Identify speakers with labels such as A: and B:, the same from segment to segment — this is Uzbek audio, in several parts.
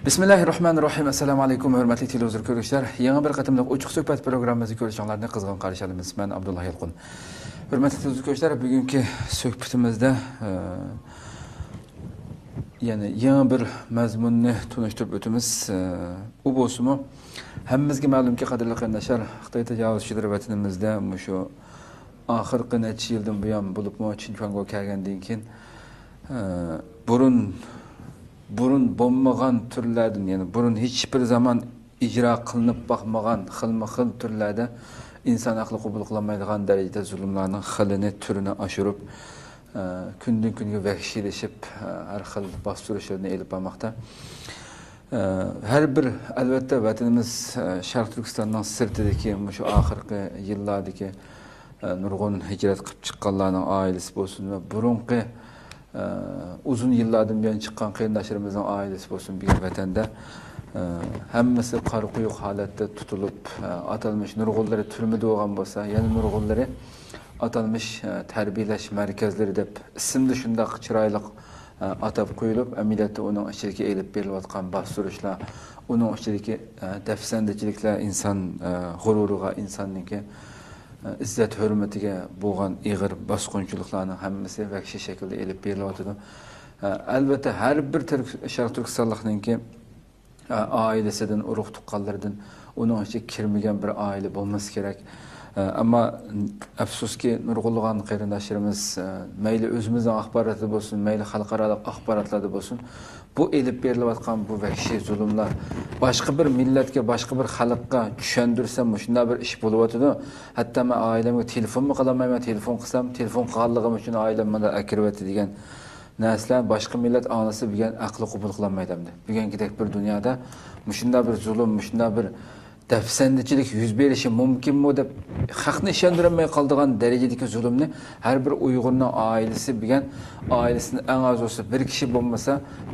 A: Bismillahirrahmanirrahim. Assalamu alaykum, hurmatli televizor ko'ruvchilar. Yangi bir qatimliq ochiq suhbat programmamizni ko'rishinglarni qizg'in qarshi olamiz. Men Abdulloh Yilqun. Hurmatli televizor ko'ruvchilar, bugungi suhbatimizda yana yangi bir mazmunni tunishtirib o'tamiz. U bo'lsa-mu, hammamizga ma'lumki, qadrli qarindoshlar, Xitoy tajovuzchilari vatanimizda shu oxirgi necha yildan buyon bo'libmi, Chinchuanga kelgandan keyin burun bo'lmagan turlardan, ya'ni burun hech bir zaman ijro qilinib boqmagan xilma-xil turlarda inson aqli qabul qilolmaydigan darajada zulmlarning xilini, turini oshirib, kundan kunga vahshiylashib, har xil bostirishlarni elib bormoqda. Har bir albatta vatanimiz Sharq Turkistonning sirtidagi shu oxirgi yillardagi nurg'un hijrat qilib chiqqanlarning oilasi bo'lsin va burunqi uzun yillardan buyon chiqqan qarindoshlarimizning oilasi bo'lsin, bir vatanda hammasi qora quyuq holatda tutilib, atalmish nurg'unlari turmada bo'lgan bo'lsa, yana nurg'unlari atalmish tarbiyalash markazlari deb ismli shunday chiroyli atab qo'yilib, amaliyotda uning ichiga elib berilayotgan bostirishlar, uning ichidagi dafsandachiliklar inson g'ururiga, insonniki izzat hurmatiga bo'lgan ig'ir bosqinchiliklarning hammasi vahshiy shaklda elib berilyotdi. Albatta har bir Sharq Turkistonlikninki oilasidan, urug' tuqqanlaridan uning ichiga kirmagan bir oila bo'lmasi kerak. Ammo afsuski nurg'ulg'an qarindoshlarimiz mayli o'zimizning axborotda bo'lsin, mayli xalqaro axborotlarda bo'lsin, bu elib berilayotgan bu vahshiy zulmlar boshqa bir millatga, boshqa bir xalqqa tushundirsam, shunday bir ish bo'lyotdi. Hatto men oilamga telefonmi qilolmayman, telefon qilsam, telefon qilganligim uchun oilam menda akiryapti degan narsalar boshqa millat onasi bilgan aqli qabul qilolmaydi. Bugünkidek bir dunyoda shunday bir zulm, shunday bir dafsandachilik yuz berishi mumkinmi deb haqni ishondirilmay qoldigan darajadagi zulmni har bir Uyg'urning oilasi bilgan, oilasining eng azosi bir kishi bo'lmasa,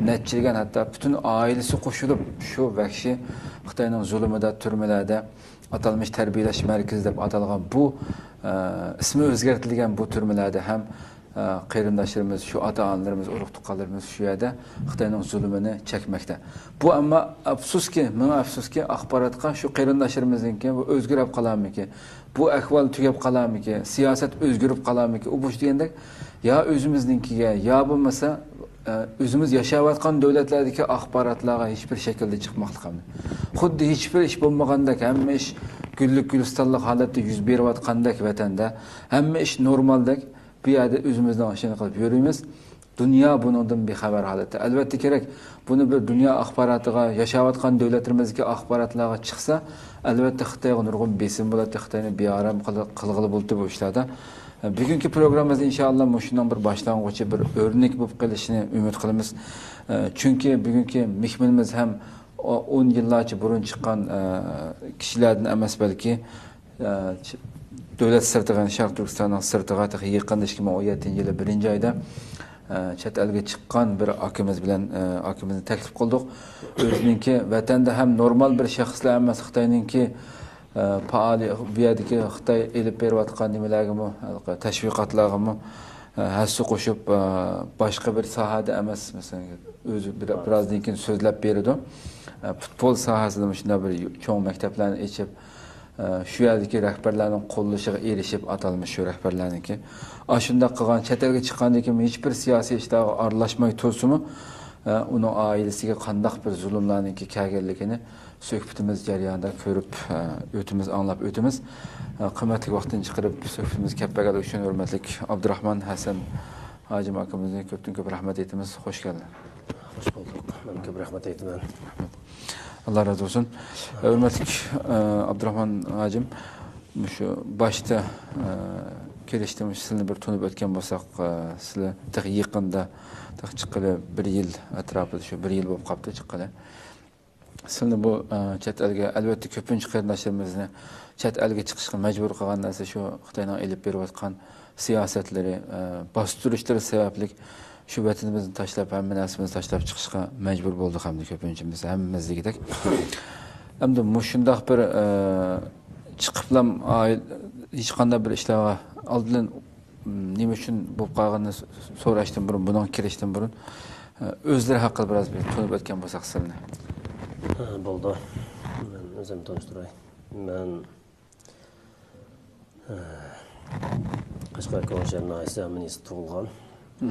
A: netchilgan hatto butun oilasi qo'shilib shu vahshiy Xitoyning zulmida, turmalarda atalmish tarbiyalash markazi deb atalgan bu ismi o'zgartirilgan bu turmalarda ham qarindoshlarimiz, shu ota-onalarimiz, urug' tuqqanlarimiz shu yerda Xitoyning zulmini chekmoqda. Bu ammo afsuski, men afsuski axborotga shu qarindoshlarimizning bu o'zgarib qolarmiki, bu ahvol tugab qolarmiki, siyosat o'zgarib qolarmiki, u bo'sh degandek, yo o'zimizninkiga, yo bo'lmasa o'zimiz yashayotgan davlatlardagi axborotlarga hech bir shaklda chiqmoqlik hamda. Xuddi hech bir ish bo'lmagandek, hamma ish gullik gulistonlik holatda yuz berayotgandek vatanda, hamma ish normaldek bu yerda o'zimizdan ishini qilib yurimiz. Dunyo bundan bexabar holatda. Albatta kerak, buni bir dunyo axborotiga, yashayotgan davlatlarimizga axborotlarga chiqsa, albatta Xitoyga nurg'un besim bo'ladi, Xitoyni bearam qilg'ili bo'ldi bu ishlarda. Bugungi programmamizda inshaalloh shundan bir boshlang'ich, bir o'rnak bo'lib qolishini umid qilamiz. Chunki bugungi mehmonimiz ham 10 yillarcha burun chiqqan kishilardan emas, balki davlat sirtiga, Sharq Turkistonning sirtiga yaqin 2017-yili 1-oyda chet elga chiqqan bir akamiz bilan akamizni taklif qildik. O'zininki vatanda ham normal bir shaxslar emas, Xitoyninki faol bu yerdagi Xitoy elib berayotgan nimalarga, tashviqotlarga hassa qo'shib boshqa bir sohada emas, masalan, o'zi birozdan keyin so'zlab berdi. Futbol sohasida shunday bir cho'ng maktablarni ochib, shu yerdagi rahbarlarning qo'llashiga erishib atalmish shu rahbarlarniki. Shunday qilgan chet elga chiqqandan keyin hech bir siyosiy ishlarga aralashmay tursinmi, uning oilasiga qanday bir zulmlarniki kelganligini suhbatimiz jarayonida ko'rib o'timiz, anglab o'timiz. Qimmatli vaqtini chiqarib suhbatimiz kapagaligi uchun hurmatli Abdurahmon Hasan Hojim akamizga ko'p rahmat aytamiz. Xush kelding.
B: Xush bulduk. Men ko'p rahmat aytaman.
A: Allah razı olsun. Hürmetli Abdurahman Hacım, şu başta keliştiğimiz sizni bir tunub ötken bolsak, sizle tek yakında tek çıkalı bir yıl etrafında şu bir yıl bolup kaptı çıkalı. Sizni bu chet elge elbette köpünç qarindoshlarimizni chet elge chiqishga majbur qilgan narsa shu Xitoyning elib berayotgan siyosatlari, bostirishlar sababli shu vatanimizni tashlab, hamma narsamizni tashlab chiqishga majbur bo'ldik hamda ko'pinchamiz hammamizligidek. Hamda shundoq bir chiqiblam hech qanday bir ishlarga oldin nima uchun bo'lib qolganini so'rashdan burun, buning kirishdan burun o'zlari haqida biroz bir tunib o'tgan bo'lsak sizlarni.
B: Bo'ldi. Men o'zim tanishtiray. Men Qashqar Ko'ngshar naisi ministr tug'ilgan.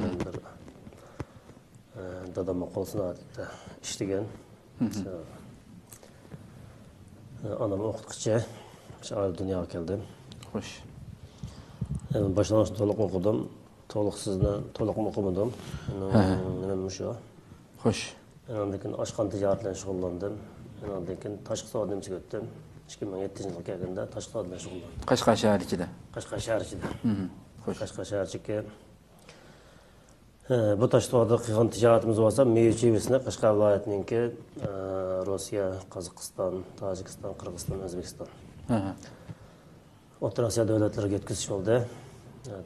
B: Men bir dadam qo'l sanoatida ishlagan. Anam o'qituvchi. Şair dünyaya keldim.
A: Xo'sh.
B: Başlangıçta to'liq o'qidim. To'liq o'qimadim. Nima shu?
A: Xo'sh.
B: Ondan keyin oshxon tijorat bilan shug'ullandim. Ondan keyin tashqi savdoga o'tdim. 2007-yilga kelganda tashqi savdo bilan shug'ullandim.
A: Qashqar shahar ichida.
B: Qashqar shahar ichida.
A: Xo'sh.
B: Qashqar shahar ichida bu tashqi savdo qilgan tijoratimiz bo'lsa, Meychevsni Qashqar viloyatininki Rossiya, Qozog'iston, Tojikiston, Qirg'iziston, O'zbekiston. O'rta Osiyo davlatlariga yetkazish bo'ldi.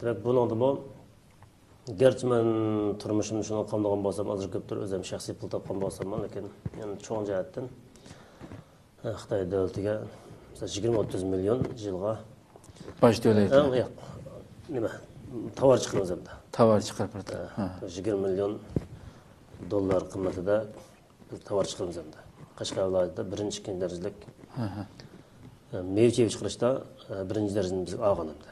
B: Demak, buningda bu garchi men turmushimni shuni qamdagan bo'lsam, hozir ko'pdir o'zim shaxsiy pul topgan bo'lsam, lekin men cho'ng jihatdan Xitoy davlatiga 20-30 million yilga
A: Boj to'laydi.
B: Yo'q. Nima? Tovar chiqaramiz endi.
A: Tovar chiqarib turdi.
B: 20 million dollar qiymatida tovar chiqaramiz endi. Qashqar viloyatida birinchi, ikkinchi darajalik mevche chiqarishda birinchi darajani biz olgan endi.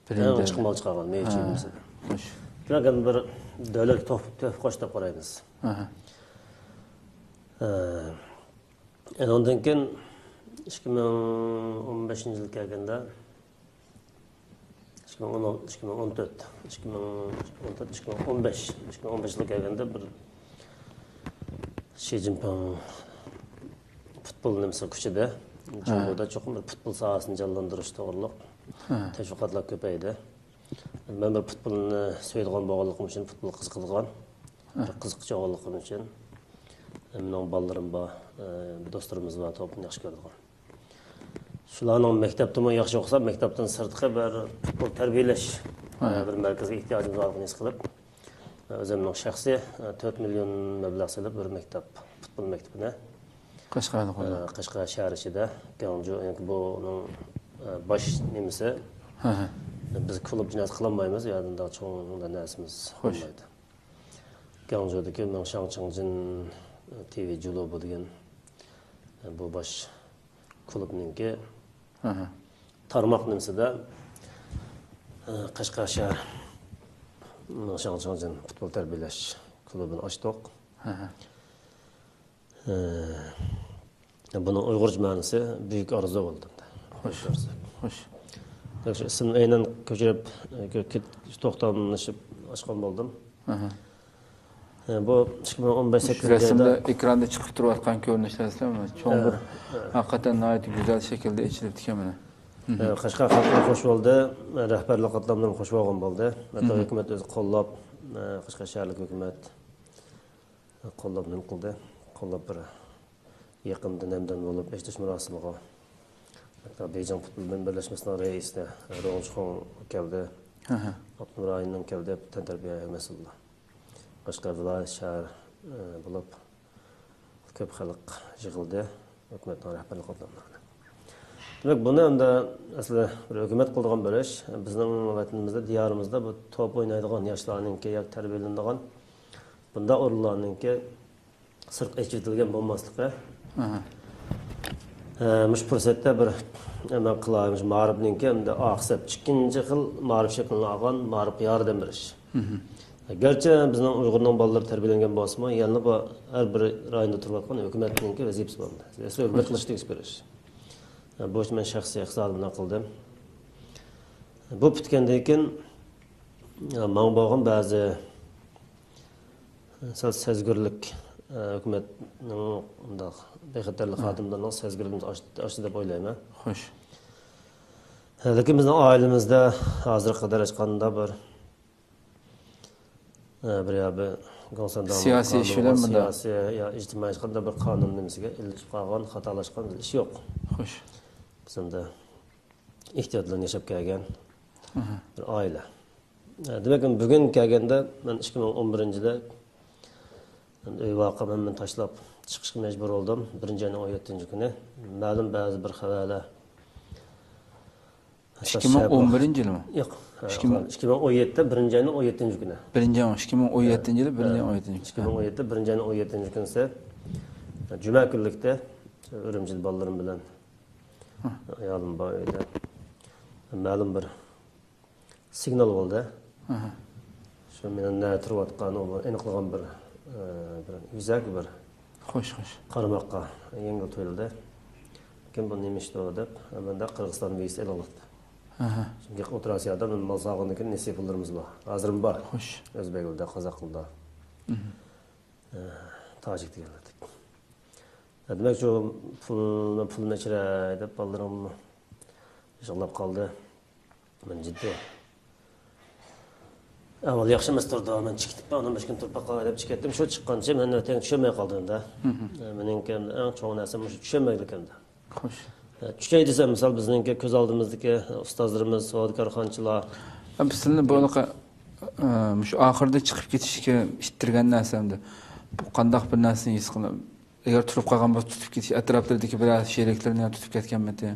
B: Birinchi chiqmal chiqargan mevchemiz.
A: Xo'sh.
B: Demak, bir davlat to'p qo'shib qaraymiz. Ondan keyin 2015-yil kelganda 2015 kelganda bir Xi Jinping futbol nimasi kuchida Jumboda cho'qim bir futbol sohasini jonlantirish to'g'riliq tashviqotlar ko'paydi. Men bir futbolni sevadigan bo'lganligim uchun, futbol qiziqadigan, qiziqchi bo'lganligim uchun mening bolalarim bor, do'stlarimiz bor, to'pni yaxshi ko'radigan. Shularning maktabda yaxshi o'qisa, maktabdan sirtqi bir futbol tarbiyalash bir markazga ehtiyojimiz borligini his qilib, o'zimning shaxsiy 4 million mablag' solib bir maktab, futbol maktabini Qashqar shahar ichida, Gangju, buning bosh nimasi. Biz klub jinoyat qilmaymiz, yodimda cho'ngda narsamiz bo'lmaydi. Gangju'dagi Shangchangjin TV Judo degan bu bosh klubninki tarmoq nimasida Qashqar shahar Shangchangjin futbol tarbiyalash klubini ochdik. Bunun Uyg'urcha ma'nosi buyuk orzu bo'ldi.
A: Xo'sh.
B: Ismini aynan ko'chirib, to'xtamlashib ochgan bo'ldim. Bu 2015-yilda
A: ekranda chiqib turayotgan ko'rinishlarmi? Cho'ng bir haqiqatan nihoyat go'zal shaklda ichilib ekan mana.
B: Qashqar xalqi qo'sh bo'ldi, rahbarlik qatlamlarni qo'shib olgan bo'ldi. Hatto hukumat o'zi qo'llab, Qashqar shaharlik hukumat qo'llab nima qildi? Qo'llab bir yaqinda namdan bo'lib eshitish murosimiga hatta Beijing futbol birlashmasining raisi Ronchxon keldi. Abdul Rayondan keldi, tantarbiya mas'ullar. Qashqar viloyat shahar bo'lib ko'p xalq yig'ildi, hukumatning rahbarlik qatlamlarida. Demak, buni endi aslida bir hukumat qiladigan bo'lish, bizning vatanimizda, diyorimizda bu top o'ynaydigan yoshlarningki yoki tarbiyalanadigan bunda o'rinlarningki sirtqa ichitilgan bo'lmasligi. Mush fursatda bir men qilaymiz ma'rifninki endi oqsab ikkinchi xil ma'rif shaklini olgan ma'rif yordam berish. Garchi bizning Uyg'urning bolalari tarbiyalangan bo'lsa-mu, yana bu har bir rayonda turayotgan hukumatninki vazifasi bo'ldi. Aslida hukumat qilish tekis berish. Bu ish men shaxsiy hisobim bilan qildim. Bu bitgandan keyin men bo'lgan ba'zi sezgirlik hukumatning undaq bexatarlik xodimlarining sezgirligini oshdi deb o'ylayman.
A: Xo'sh.
B: Lekin bizning oilamizda hozirga qadar hech qanday bir
A: siyosiy ishlar bunda
B: yo ijtimoiy qanday bir qonun nimasiga ilishib qolgan, xatolashgan ish yo'q.
A: Xo'sh.
B: Bizda ehtiyot bilan yashab kelgan bir oila. Demak, bugun kelganda men 2011-yilda uy voqeamni tashlab chiqishga majbur bo'ldim. 1-oyning 17-kuni ma'lum ba'zi bir xabarlar
A: 2011-yilmi?
B: Yo'q. 2017-da 1-oyning 17-kuni.
A: 2017-yili 1-oyning 17-kuni.
B: 2017-da 1-oyning 17-kunisi Cuma günlükte Ürümcil ballarım bilen ayalım bayda. Ma'lum bir signal oldu. Şu menin ne turvatqan o aniqlagan bir yüzak bir
A: Xo'sh.
B: qaramoqqa yengil tuyuldi. Kim bu nima ishdi deb, menda Qirg'iziston vizasi e'lon qildi. Chunki O'trasiyada men Malsag'iniki nesiya pullarimiz bor. Hozirim bor.
A: Xo'sh.
B: O'zbek tilida, qozoq tilida. Tojik tilida. Demak, shu pulni ichiray deb bolarim yig'lab qoldi. Men jiddiy avval yaxshi emas turdi, men chiqib, ondan bir kun turib qolay deb chiqdim. Shu chiqqancha men ertaga tushunmay qoldim-da. Mening eng cho'ng narsam shu tushunmaylikimda.
A: Xo'sh.
B: Tushey desam, misol bizningki ko'z oldimizdagi ustozlarimiz, savdogarxonchilar,
A: Bizning bo'liqa shu oxirida chiqib ketishga ittirgan narsamda. Bu qandoq bir narsani his qilaman. Agar turib qolgan bo'lsa tutib ketish, atroflardagi biror sheriklarni ham tutib ketganmidi?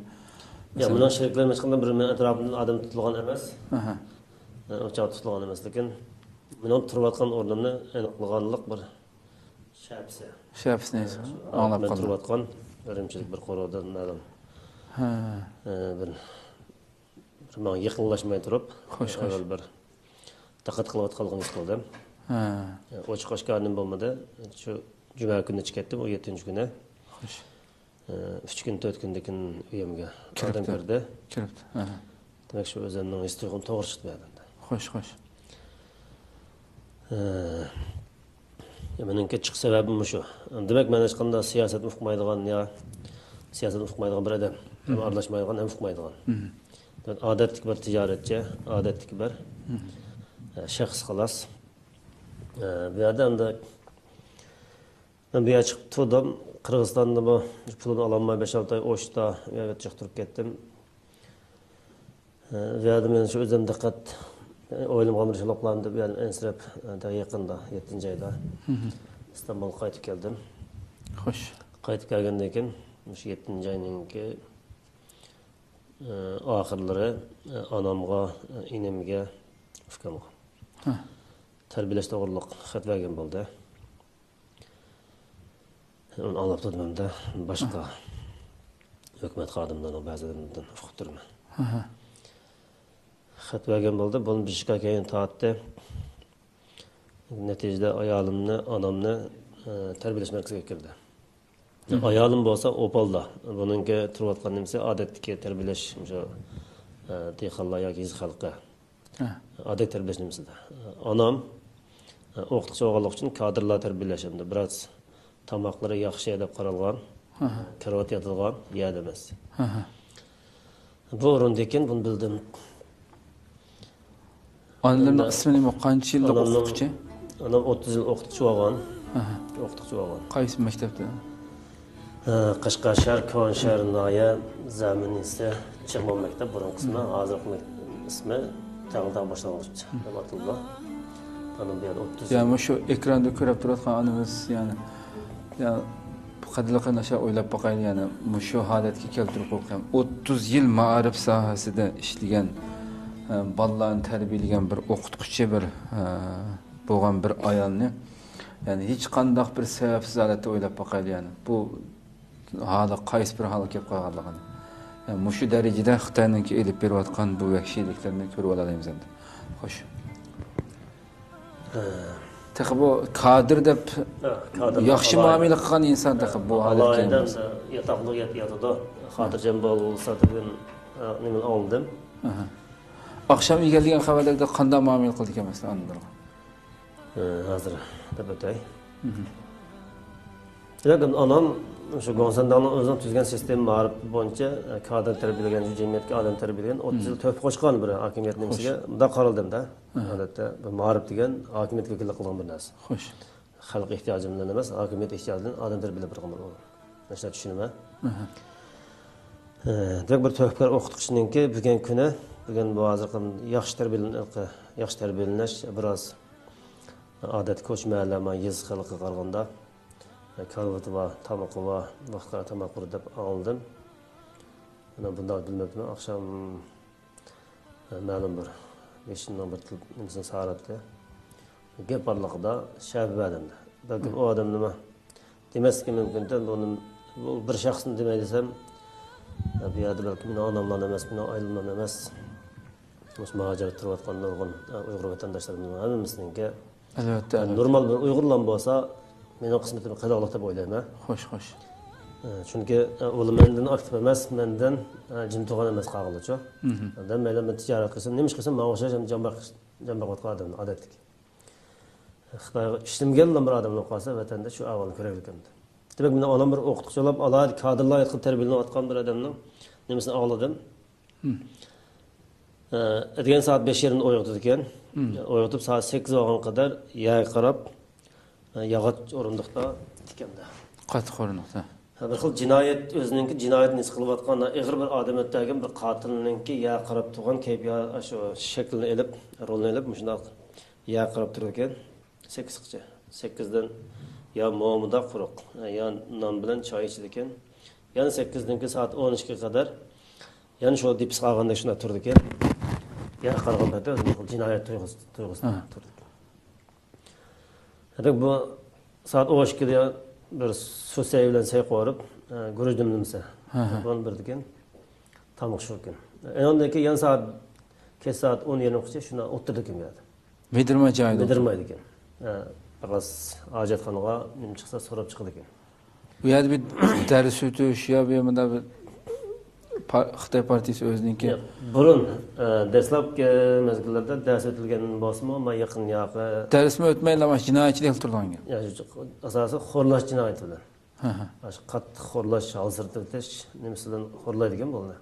B: Ya, bundan sheriklarimiz hech qanday bir men atrofimda odam tutilgan emas. O'choq tutilgan emas, lekin men turayotgan o'rnimni aniqlaganlik bir
A: Shapsni anglab
B: men
A: qoldim.
B: turayotgan Ürümchilik bir qo'roqdan ma'lum. Bir men yaqinlashmay turib, avval bir diqqat qilayotganligimni his qildim. Ochiq oshkornim bo'lmadi. Shu juma kuni chiqdim, o 7-kuni.
A: Xo'sh.
B: 3 kun 4 kundan keyin uyimga odam kirdi.
A: Kiribdi.
B: Demak, shu o'zimning his tuyg'um to'g'ri chiqdi menda.
A: Xo'sh.
B: Meningki chiqish sababim shu. Demak, men hech qanday siyosat o'qimaydigan yo siyosat o'qimaydigan bir odam, aralashmaydigan, ham o'qimaydigan. Odatlik bir tijoratchi, odatlik bir shaxs xolos. Bu yerda endi men bu yerga chiqib turdim. Qirg'izistonda bu pulni ololmay 5-6 oy o'shda yerga chiqib turib ketdim. Bu yerda men shu o'zim diqqat o'ylamgan bir ishlarni deb yani ensirab yaqinda 7-oyda İstanbulga qaytib keldim.
A: Xo'sh.
B: Qaytib kelgandan keyin shu 7-oyninki oxirlari onamga, inemga, ukamga tarbiyalash to'g'riliq xat bergan bo'ldi. Uni olib turdim-da, boshqa hukumat xodimlaridan ba'zilaridan o'qib turman. Xat bergan bo'ldi, buni bishga keyin tortdi. Natijada ayolimni, onamni tarbiyalash markaziga kirdi. Ayolim bo'lsa Opolda. Buningga turayotgan nimasi odatdagi tarbiyalash, o'sha dehqonlar yoki yiz xalqi. Odat tarbiyalash nimasida. Onam o'qituvchi bo'lganlik uchun kadrlar tarbiyalashimdi. Biroz tomoqlari yaxshi deb qaralgan, karavot yotilgan, yeyadi emas. Bu o'rindan keyin buni bildim.
A: Onlarning ismini qancha yilda o'qituvchi?
B: Onam 30 yil o'qituvchi bo'lgan. O'qituvchi bo'lgan.
A: Qaysi maktabda?
B: Qashqashar, Konshar, Noya, Zaminisi, Chig'mon maktab burun qismi, hozirgi ismi Tag'ildaq boshlang'ich deb ataladi. Onam bu yerda 30 yil.
A: Yani shu ekranda ko'rib turadigan onamiz, yani bu qadrli nasha o'ylab boqaylik, yani shu holatga keltirib qo'ygan 30 yil ma'rif sohasida ishlagan, bolalarni tarbiyalagan bir o'qituvchi bir bo'lgan bir ayolni, yani hech qanday bir sababsiz holatda o'ylab boqaylik, yani bu hali qaysi bir holatga kelib qolganligini. Yani shu darajada Xitoyninki elib berayotgan bu vahshiyliklarni ko'rib olamiz endi. Xo'sh. Taxi bu kadr deb yaxshi muomala qilgan inson taxi bu holatga keldi.
B: Yataqda yatadi. Xotirjam bo'lsa degan nima oldim.
A: Akşam geldiğin xabarlarda qanday muomala qildik emaslar onlarga?
B: Hozir deb o'tay. Lekin onam shu Gonsandanning o'zining tuzgan sistem ma'rif bo'yicha kadr tarbiyalagan, jamiyatga odam tarbiyalagan 30 yil to'p qo'shgan bir hokimiyat nimasiga bunda qaraldim-da. Odatda bu ma'rif degan hokimiyat vakillik qilgan bir narsa.
A: Xo'sh.
B: Xalq ehtiyoji bilan emas, hokimiyat ehtiyojidan odam tarbiyalab bir qilgan. Nasha tushunma. Demak bir to'pkar o'qituvchininki bugun kuni bugun bu hozir yaxshi tarbiyalanish biroz odat ko'chmalarma yiz xalqi qaraganda karavati va tamoqi va vaqtga tamoq deb oldim. Mana bunday bilmabman. Akşam ma'lum bir 5 bir nimasi soatda gap borlig'ida shabibadim. Balkim u odam nima demaslik mumkin de bunu bu bir şahsın demey desem bu yerda belki meni onamdan emas, meni ailemdan emas. Mush muhacirat turayotgan nurg'un Uyg'ur vatandoshlarimiz hammamizninki
A: Albatta.
B: normal bir Uyg'urlar bo'lsa mening qismatim qadog'liq deb o'ylayman.
A: Xo'sh.
B: Chunki u mendan aktiv emas, mendan jim turgan emas qag'ilichi. Adam mayli men tijorat qilsam, nima ish qilsam, men o'xshash jambaq odam odatlik. Xitoyga ishlamgan bir odamlar qolsa vatanda shu avval ko'raylik. Demak, men onam bir o'qituvchilab, alohida kadrlar qilib tarbiyalanayotgan bir odamning nimasini angladim. Ergen saat 5:20 uyg'otdi ekan. Uyg'otib saat 8 bo'lgan qadar yer qarab, yog'och o'rindiqda tikanda.
A: Qattiq o'rindiqda.
B: Bir xil jinoyat o'zininki jinoyatni his qilayotgan ig'ir bir odam o'tgan bir qotilninki yer qarab turgan kayfiyat shu shaklni olib, rolni olib, shunday yer qarab turgan ekan. 8gacha. 8dan ya muomada quruq, ya non bilan choy ichdi ekan. Yana 8dan soat 12 ga qadar yana shu dipis qolganda shuna turdi ekan. Ya qarag'an paytda jinoyat tuyg'usi turdi. Demak bu soat 12da bir so'say bilan say qo'yib, guruchdim nimsa. Bunu bir ekan. Tamoq shu ekan. Undan keyin yana soat 10:20gacha shuna o'tirdi ekan yerda.
A: Bedirma joyda.
B: Bedirmaydi ekan. Biroz hojatxonaga nima chiqsa so'rab chiqdi ekan.
A: Bu yerda bir dars o'tish yo bunda bir Xitoy partiyasi o'ziniki
B: burun dastlabki mezgillarda dars o'tilgan bo'lsa-mu, men yaqin yoqi
A: darsmi o'tmaylar, jinoyatchilik qilib turgan.
B: Asosan xo'rlash jinoyati bilan. Shu qattiq xo'rlash, halsirtish nimasidan xo'rlaydigan bo'ldi.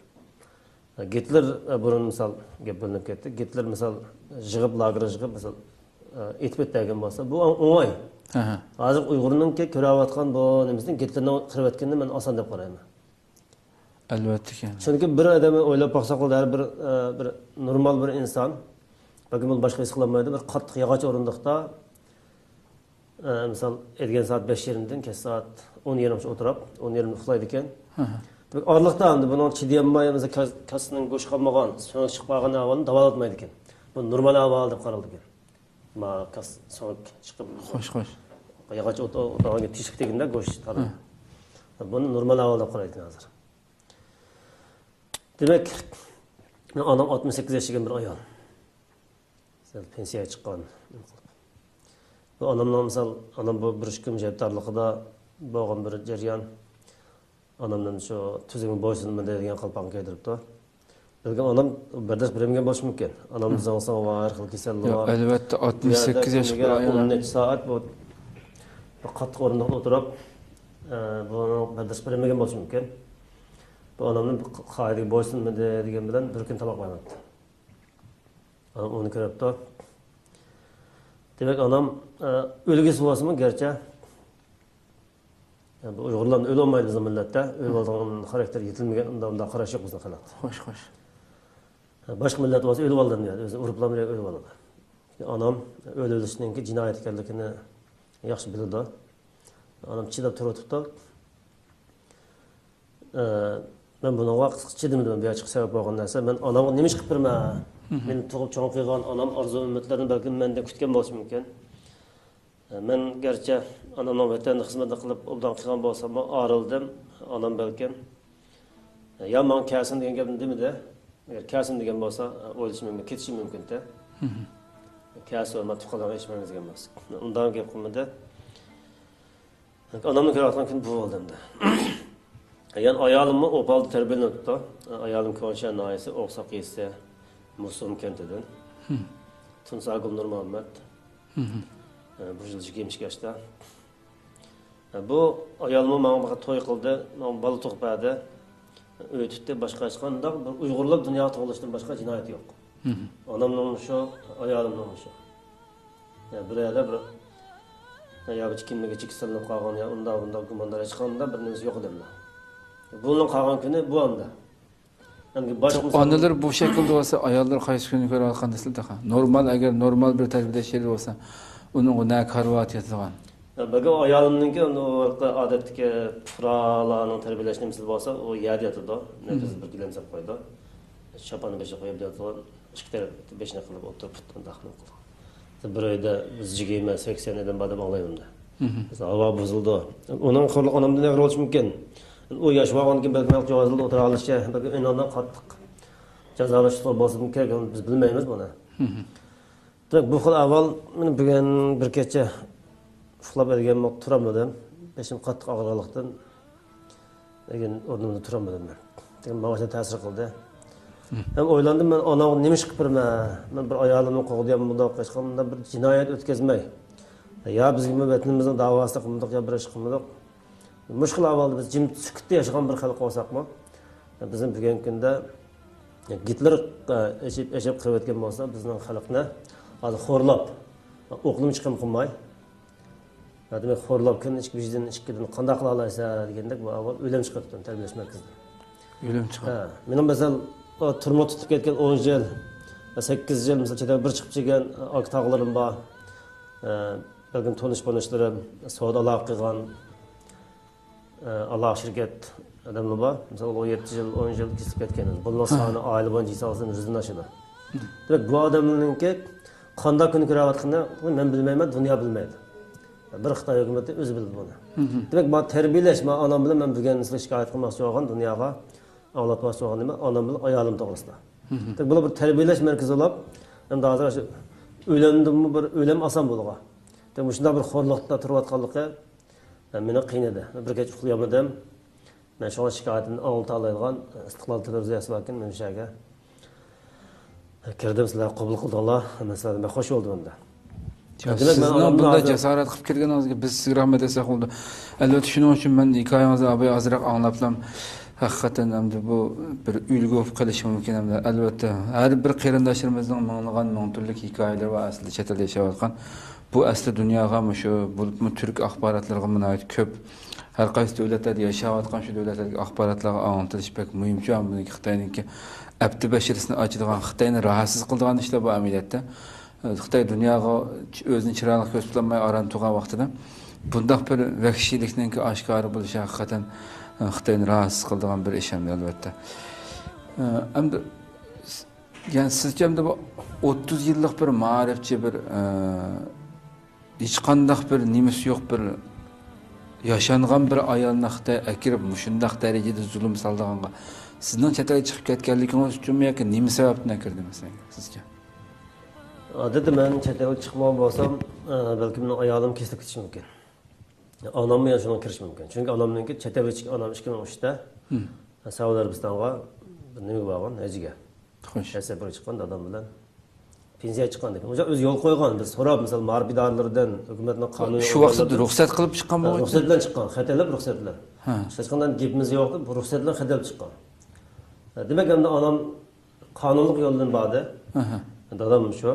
B: Gitler burun misol gap bo'linib ketdi. Gitler misol yig'ib lagerga yig'ib misol etib o'tgan bo'lsa, bu o'ng'ay. Hozir Uyg'urninki ko'rayotgan bu nimasini Gitlerni qirib o'tganini men oson deb qarayman.
A: Albatta ki.
B: Çünkü bir adamı o'ylab baksak, her bir normal bir insan, bakın bu başka his qilmaydi, bir qattiq yog'och o'rindiqda, misol ergen saat 5:20dan kech saat 10:20 o'tirib, 10:20 uxlaydi ekan. Orliqda endi buni chidayolmay, mesela kasning go'sh qolmagan, so'ng chiqib qolgan ahvolni davolatmaydi ekan. Bu normal ahvol deb qaraldi ekan. Ma kas so'ng chiqib
A: Xo'sh.
B: Yog'och o'tirgan teshik deganda go'sh taradi. Buni normal ahvol deb qaraydi hozir. Demek, anam 68 yaşında bir ayol. Pensiyaga chiqqan. Bu anamdan misal, anam bu bir ishkim javobgarligida bo'lgan bir jarayon. Anamdan shu tuzimni bo'ysunma degan qalpoq kiydiribdi. Lekin anam bardosh bermagan bo'lishi mumkin. Anamning zangsang va har xil kasallik
A: bor. Albatta 68 yoshga ayol.
B: 10 soat bu qattiq o'rindiqda o'tirib, buni bardosh bermagan bo'lishi mumkin. Bu anamın qaydiga bo'ysunmadi degan bilan bir kun tamoq yemabdi. Anam uni ko'ribdi. Demak, anam o'lgisi bo'lsa-mu, garchi bu Uyg'urlarning o'li olmaydi bizning millatda, o'li olgan xarakter yetilmagan unda qarash yo'q bizning xalqda.
A: Xo'sh.
B: Boshqa millat bo'lsa o'li oldim deydi, o'zi uruplar bilan o'li oladi. Anam o'lishninki jinoyat ekanligini yaxshi biladi. Anam chidab turibdi. Ben buna chidim dedim, bir açık sebep bo'lgan narsa. Men anamga nima ish qilib birman? Meni tug'ib cho'ng qilgan anam arzu umidlarini balki menda kutgan bo'lishi mumkin. Men garchi anamning vatanni xizmatini qilib, obdan qilgan bo'lsam, arildim. Anam balki ya men kelsin degan gapni demidi. Agar kelsin degan bo'lsa, o'lishim mumkin, ketishim mumkin-da. Kelsin olma tuqalan ishmangiz degan bo'lsa. Undan gap qilmadi. Anamni ko'rayotgan kun bu bo'ldimda. Yani ayalımı opalda terbiyelenip da, ayalım Konşen naisi, Oğsak ise Musum kentinden. Tunsagul Nur Muhammed. Bu yıl 20 yaşta. Bu ayalımı bana toy kıldı, balı toqpadı, öğütütte başka çıkanda Uygurlar dünya toğulaştığın başka cinayet yok. Anamın olmuş o, ayalımın olmuş o. Yani buraya da bir, ya bir kimliğe çıksalınıp kalgan ya, bunda kumandara çıkanda bir nemiz yok edemler. Bunun qalgan kuni bu anda. Yani
A: onalar bu şekilde olsa, ayollar qaysi kuni ko'rayotgan desizda. Normal, agar normal bir tarbiyadash yeri olsa, uning ne karvat yatgan.
B: Baga ayolimninki odatdagi fuqarolarning tarbiyalashni misal bo'lsa, o yer yotadi. Nefes bir gilamsa qo'ydi. Chapani besha qo'yib yotadi. Ikki taraf beshni qilib o'tirib tutgan daxmal qildi. Bir oyda biz 20-80 dan badam olayimda. Mesela hava bozuldu. Onun xorluq onamda ne olmuş mümkün? O yaşayan kim belki melek cevazlı otura alışça, belki önünden kattık. Cezalaştı olmasın gereken biz bilmeyiz bunu. Demek bu xil avval men bugun bir kecha uxlab olgan turamadim. Beşim qattiq og'riqlikdan lekin o'rnimda turamadim men. Degan menga ta'sir qildi. Hem o'ylandim men ona nima ish qilib turman? Men bir ayolimni qo'g'diyam bundoq qilishqanda bir jinoyat o'tkazmay. Ya bizga vatanimizning davosida qilmadik ya bir ish qilmadik. Mushkil avvalda biz jim sukutda yashagan bir xalq bo'lsakmi? Bizim bugungi kunda Gitler eşip kıymetken olsa bizden xalqni hozir xo'rlab o'qlim chiqim qilmay demak xo'rlab kun ichki bizdan ichkidan qanday qila olaysan degandek bu avval o'lim chiqibdi tarbiyalash markazida
A: o'lim chiqadi
B: mening misol turma tutib ketgan 10 yil 8 yil misol chetdan bir chiqib kelgan ak tog'larim bor balkim tanishlarım savdo aloqa qilgan aloqa shirkat adamlar var. Mesela 17 yıl, 10 yıl kesip ketken. Bundan sonra aile boyunca insansın yüzünden aşıdı. Demek bu adamın ki kanda günü kıravatında ben bilmeyim, dünya bilmeydi. Bir Xitay hükümeti özü bildi bunu. Demek bu terbiyeleş, anam bilen ben bugün şikayet kılmak olan dünyaya anlatmak olan değil mi? Anam bilen ayalım doğrusunda. Demek bu bir terbiyeleş merkezi olup hem daha sonra ölemdim mi bir ölem asan buluğa. Demek bu şunda bir xorluqda turvatqanlıqı beni qiynadı. Bir gece uxlayamadım. Ben şu an şikayetini anlatı alaydıgan istiqlal televiziyası varken ben şeye kirdim sizler kabul kıldılar. Mesela ben hoş oldum onda.
A: Sizden bunda cesaret kılıp kirgenizge biz sizga rahmet etsek oldu. Elbette şunun için ben hikayenizi abi azırak anlatsam hakikaten hamda bu bir ülgü olub qilishi mumkin hamda albatta har bir qarindoshimizning minglagan ming turlik hikoyalar va asli chet elda yashayotgan bu asli dunyoga shu bo'libmi turk axborotlarga munoyat ko'p har qaysi davlatlarda yashayotgan shu davlatlarga axborotlarga anglatish pek muhim shu buniki Xitoyniki abdi bashirisini ochadigan Xitoyni rahatsiz qiladigan ishlar bu amaliyotda Xitoy dunyoga o'zini chiroyli ko'rsatolmay oran turgan vaqtida bundoq bir vahshiylikninki oshkora bo'lishi haqiqatan Xitoyni rahatsız qiladigan bir ish hamda albatta. Hamda yani sizcha hamda bu 30 yillik bir ma'rifchi bir hech qanday bir nimasi yo'q bir yashangan bir ayolni Xitoy akirib shundoq darajada zulm soldiganga sizning chet elga chiqib ketganligingiz uchunmi yoki nima sababdan akirdi masalan sizga?
B: Odatda men chet elga chiqmoq bo'lsam, balki mening ayolim kesilib ketishi mumkin. Anamın yaşından kiriş mümkün. Çünkü anamınki çetevçik anam 2013'te Saudi Arabistan'a nima bo'lgan hajiga. Xo'sh. Safar chiqqan adam bilan pensiya chiqqan ekan. O'sha o'zi yo'l qo'ygan. Biz so'rab, misol ma'rifidorlardan hukumatning qonuni
A: shu vaqtda ruxsat qilib chiqqan bo'lgan.
B: Ruxsat bilan chiqqan. Xatalab ruxsat bilan. Hech qanday gapimiz yo'qdi. Bu ruxsat bilan xatalab chiqqan. Demak, endi anam qonunlik yo'ldan bordi. Dadam shu.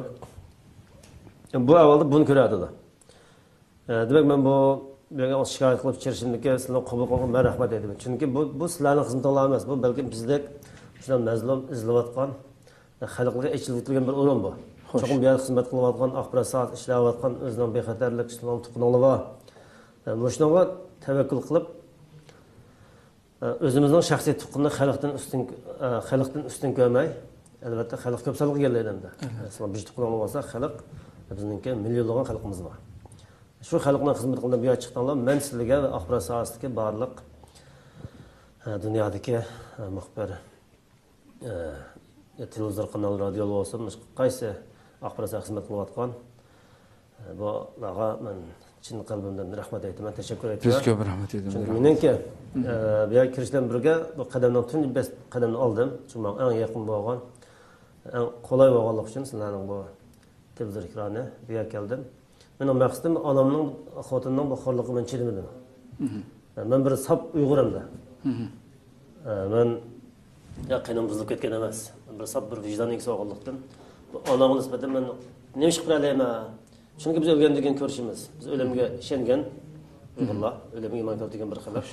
B: Bu avvalda buni ko'radilar. Demak, men bu ben şikayet kılıp çirşindeki sizden kabul kılın ben rahmet edeyim. Çünkü bu sizlerin hizmetleri olmaz. Bu belki bizlik şundan mezlum izlevatkan, halklığa eçiletilgen bir oyun bu. Çoğun bir yer hizmet kılıvatkan, akbarat saat işlevatkan, özünden bexaterlik, işlevan tutkınlığı var. Bu şundan tevekkül kılıp özümüzün şahsi tutkınlığı halktan üstün görmey. Elbette halk köpselik yerlerinde. Mesela bir tutkınlığı varsa halk bizimki milyonluğun halkımız var. Şu xalqning xizmat qilgan bu yoqqa chiqqanlar men sizlarga va axborot sohasidagi barliq dunyodagi muxbir televizor kanal radio bo'lsin qaysi axborot xizmat qilayotgan bularga men chin qalbimdan rahmat aytaman, tashakkur aytaman.
A: Biz ko'p rahmat aytaman.
B: Chunki meningki bu yoqqa kirishdan birga bu qadamdan tunji best qadamni oldim. Chunki men eng yaqin bo'lgan, eng qulay bo'lganlik uchun sizlarning bu televizor ekrani bu yoqqa keldim. Benim maksadım anamның xotinning bu xorliqi men chidamadim. Men bir sap Uyg'urimda. Men ya qinim buzilib ketgan emas. Bir sap bir vijdoniy sog'liqdan anamga nisbatan men nima ish qila olaman? Chunki biz o'lgan degan ko'rishimiz. Biz o'limga ishongan Uyg'urlar, o'limga iymon keltirgan bir xalq.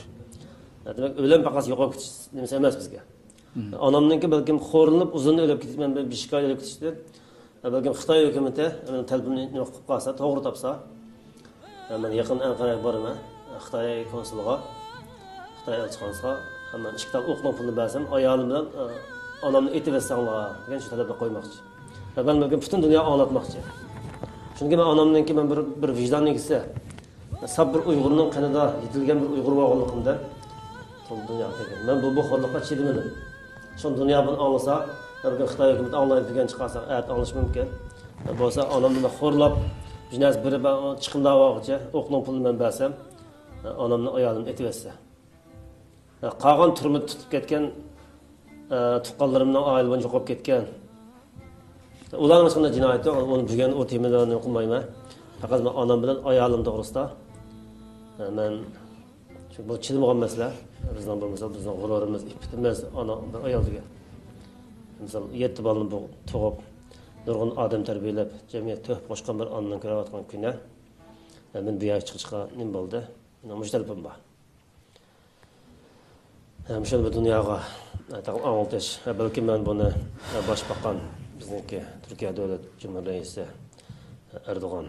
B: Demak, o'lim faqat yo'qolib ketish nimasi emas bizga. Anamningki balkim xo'rinib uzun o'lib ketgan bir bishkay o'lib ketishdi. Belki Xitoy hükümeti talbini qilib qolsa, to'g'ri topsa, men yaqin Anqaraga boraman, Xitoy konsulluğuna, Xitoy elchixonasiga, men ikki tal o'qning pulini bersam, ayolim bilan onamni aytib bersanglar degan shu talabni qo'ymoqchi. Ben butun dunyoga anlatmoqchi. Chunki men onamningki men bir vijdonligisi, sab bir Uyg'urning qanida yetilgan bir Uyg'ur bo'lganligimda to'l dunyo kelgan. Men bu xorliqqa chidamadim. Şu dünya bunu anlasa, bir Xitoy hukumatı anlayıp degan chiqarsa, anlash mumkin. Bo'lsa, onamni xorlab, jinas biri chiqimda vaqtcha o'qning pulini men bersam, onamni ayolim etversa. Qolgan turmush tutib ketgan tuqqanlarimning oiladan yo'qolib ketgan. Ularning shunday jinoyati, uni bilgan o temirlarni o'qimayman. Faqat men onam bilan ayolim to'g'risida men bu chidamagan masala. Bizning bizning g'ururimiz, iftimiz ana bir ayolga. Misal 7 balani bu tug'ib, nurg'un odam tarbiyalab, jamiyat to'p qo'shgan bir onning ko'rayotgan kuni men dunyoga chiqishga nim bo'ldi. Mana mushtalpim bor. O'sha bu dunyoga anglatish, balki men buni boshbaqan bizniki Turkiya davlat Cumhuriyati raisi Erdo'g'an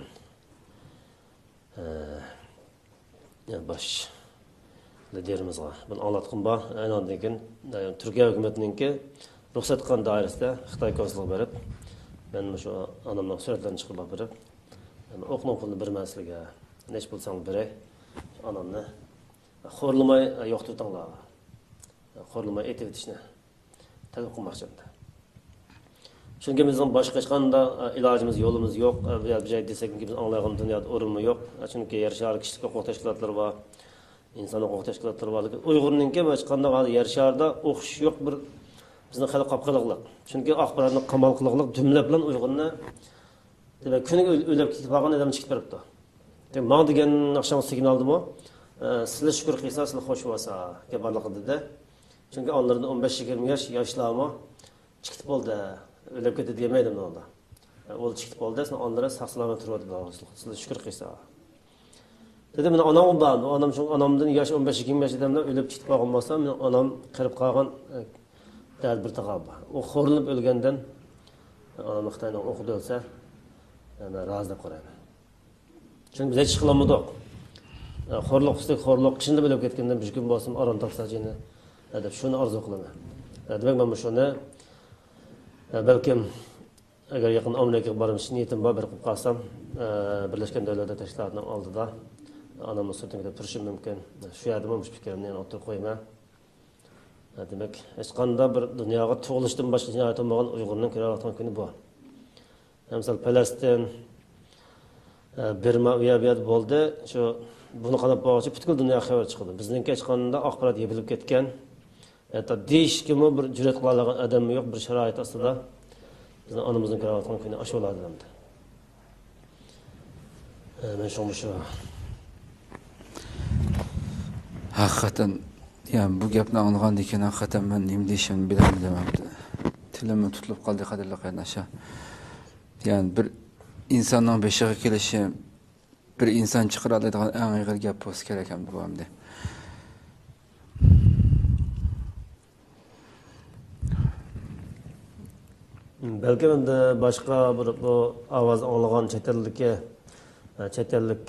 B: bosh liderimizga bunu anlatqım bor. Aynan degan Turkiya hukumatininki ruxsat qilgan doirasida Xitoy konsulligiga berib, men shu onamning suratlarini chiqarib berib, o'qning pulini bermasligiga, nech bo'lsang beray, onamni xo'rlamay yo'qtirtinglar. Xo'rlamay etishni talab qilmoqchiman. Chunki bizning boshqa hech qanday ilojimiz, yo'limiz yo'q. Bu joy desakki biz anglagan dunyoda o'rinmi yo'q. Chunki yer shari kishilik huquq tashkilotlari bor. İnsan huquq tashkilotlari bor. Uyg'urninki hech qanday yer sharida o'qish yo'q bir bizning xalq qapqiliqlik. Chunki axborotni qamal qiliqlik jumla bilan Uyg'urni demak kuniga o'lib ketib qolgan odam chiqib beribdi. Demak, men degan oqshom signaldimi? Sizlar shukr qilsa, sizlar xush bo'lsa, gabarliq dedi. Chunki onlarda 15-20 yoshlarmi chiqib bo'ldi. O'lib ketdi demaydim onda. O chiqib bo'ldi, sen onlara sog' salomat turadi. Sizlar shukr qilsa. Dedim men onam şu onamdan yaş 15-20 yosh odamlar o'lib ketib qolgan bo'lsa, men onam qirib qolgan dard bir taqab. O xo'rilib o'lgandan onam Xitoydan o'qib o'lsa, men rozi deb qarayman. Chunki biz hech qilolmadik. Xo'rliq qilsak, xo'rliq qishinda o'lib ketgandan bir kun bo'lsin aron topsajini deb shuni orzu qilaman. Demak men shuni balkim agar yaqin Amerikaga borib niyatim bor bir qilib qolsam, Birlashgan Davlatlar Tashkilotining oldida anamni sirtingda turishim mumkin. Shu yerda men fikrimni o'tirib qo'yaman. Demak, hech qanday bir dunyoga tug'ilishdan boshqa jinoyat bo'lmagan Uyg'urning ko'rayotgan kuni bu. Misal Falastin, Birma uyabiyat bo'ldi. Shu buni qarab boqchi butkul dunyoga xabar chiqdi. Bizningki hech qanday axborot yepilib ketgan. Hatto deyishkimi bir jur'at qila olgan odam yo'q bir sharoit ostida. Bizning onamizning ko'rayotgan kuni ash bo'ladi endi. Men shu
A: Hakikaten yani bu gapni anlagandan keyin hakikaten men nima deyishimni bilmayman. Tilimni tutilib qoldi qadrli qarindoshlar. Yani bir insonning beshiga kelishi bir inson chiqara oladigan eng og'ir gap bo'lsa kerak ham bu hamda.
B: Belki endi boshqa bir bu ovoz anglagan chet ellik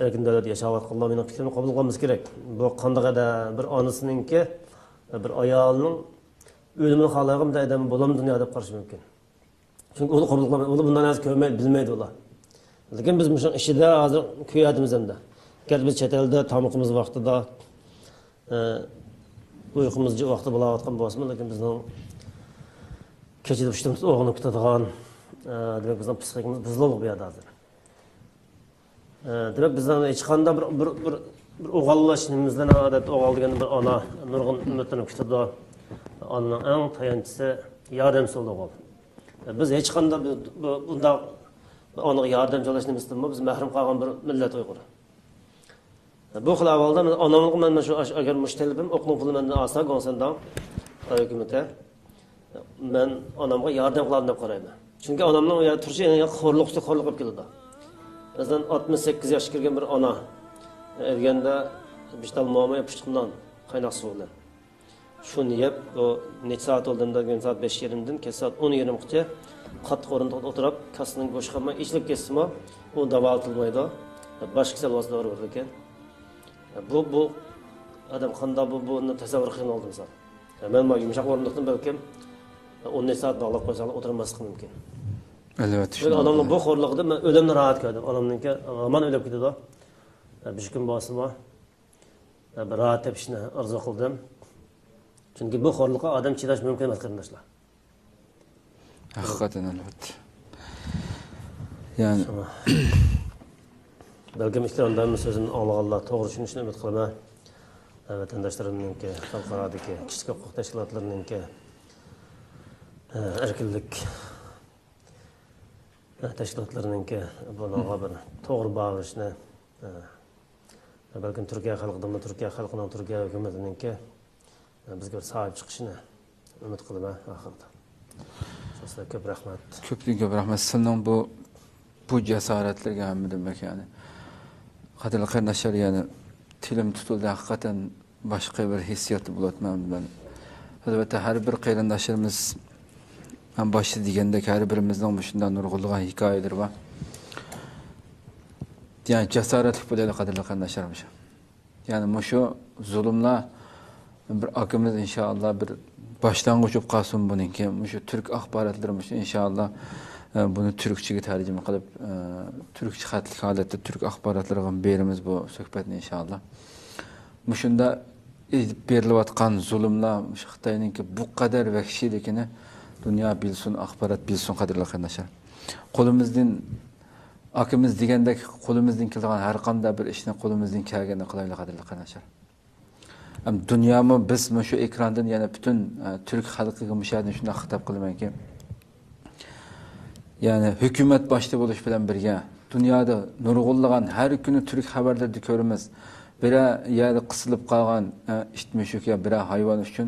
B: erkin davlat yashayotganlar mening fikrimni qabul qilishimiz kerak. Bu qandag'ada bir onasininki bir ayolning o'limini xohlagan bir odam bo'lam dunyoda deb qarash mumkin. Chunki uni qabul qilmaydi, uni bundan az ko'rmaydi, bilmaydi ular. Lekin biz bu ishida hozir kuyadimiz hamda. Agar biz chet elda tamuqimiz vaqtida uyqumiz vaqti bo'layotgan bo'lsa, lekin bizning kechida ushtimiz o'g'ini kutadigan, demak bizning psixikamiz buzilib bu yerda hozir. Demek bizden hiç qanday bir o'g'allash-nimizdan odat o'g'al degan bir ona nurg'un ummatlarni kutadi. Onaning eng tayanchisi yordamchisi o'g'al. Biz hech qanday bunda onaga yordam jo'lashni istaymiz. Biz mahrum qolgan bir millat Uyg'ur. Bu xil ahvolda onamni men shu agar mushtalibim o'qning pulini mendan olsa, Gonsandan hukumatga men onamga yordam qilaman deb qarayman. Chunki onamning u yerda turishi xo'rliq qilib keladi. Bizden 68 yaş kirgen bir ana ergende biştal muamele yapıştıkından kaynak suğuyla. Şunu yap, o neç saat olduğunda gün saat 5 yerinden, kes saat 10 yerim kıça kat korunda oturup kasının boşkama içlik kestim o, o dava atılmaydı. Başka selvası doğru vururken. Bu adam kanda bu tasavvur kıyın oldu mesela. Ben yumuşak orunduktan belki 10 saat bağlılık koysalar oturmazlık mümkün.
A: Evet.
B: Adamın bu xorluğunda ben ölümden rahat gördüm. Adamınki aman ölüp gidiyor. bir gün basımı bir rahat tepişini arzu kıldım. Çünkü bu horluğa adam çıdaş mümkün emas kardeşler.
A: Hakikaten elbette. Yani
B: belki işte ben sözün anlağanlar doğru düşünüşünü ümit kılıma. Vatandaşlarımınki, halkaradaki, kişilik hukuk teşkilatlarınınki erkinlik teşkilatlarınınki buna bir doğru bağışını belki Türkiye halkının, Türkiye halkının, Türkiye hükümetininki bizge bir sahip çıkışını ümit kılıma ahırda. Şosla köp rahmat.
A: Köp rahmat. Senin bu cesaretlerge hem demek yani. Kadirli kardeşler yani tilim tutuldu hakikaten başka bir hissiyatı bulatmam ben. Elbette her bir kıyrandaşlarımız en başta degende her birimizden başından nurgulluğa hikayeler var. Yani cesaretlik böyle kadirli kardeşlerimiz. Yani şu zulümle bir akımız inşallah bir başlangıç olup kalsın bununki. Şu Türk akbaratlarımız inşallah bunu Türkçe'ye tercüme kılıp Türkçe hatlik halette Türk akbaratlarına berimiz bu söhbetini inşallah. Muşunda berilip atkan zulümler Xitayninki bu kadar vahşilikini dünya bilsin, akbarat bilsin kadirli kardeşler. Kolumuzdan akımız degendek kolumuzdan kelgan her qanday bir ishni qo'limizdan kelganini qilaylik qadrli qardoshlar. Dunyomi biz shu ekrandan yana butun Türk xalqiga mushadin shunday xitob qilamanki, yani hukumat boshida bo'lish bilan birga dunyoda nurg'unlagan har kuni Türk xabarlarda ko'ramiz. Bira yerda qisilib qolgan ishmushukka bira hayvon uchun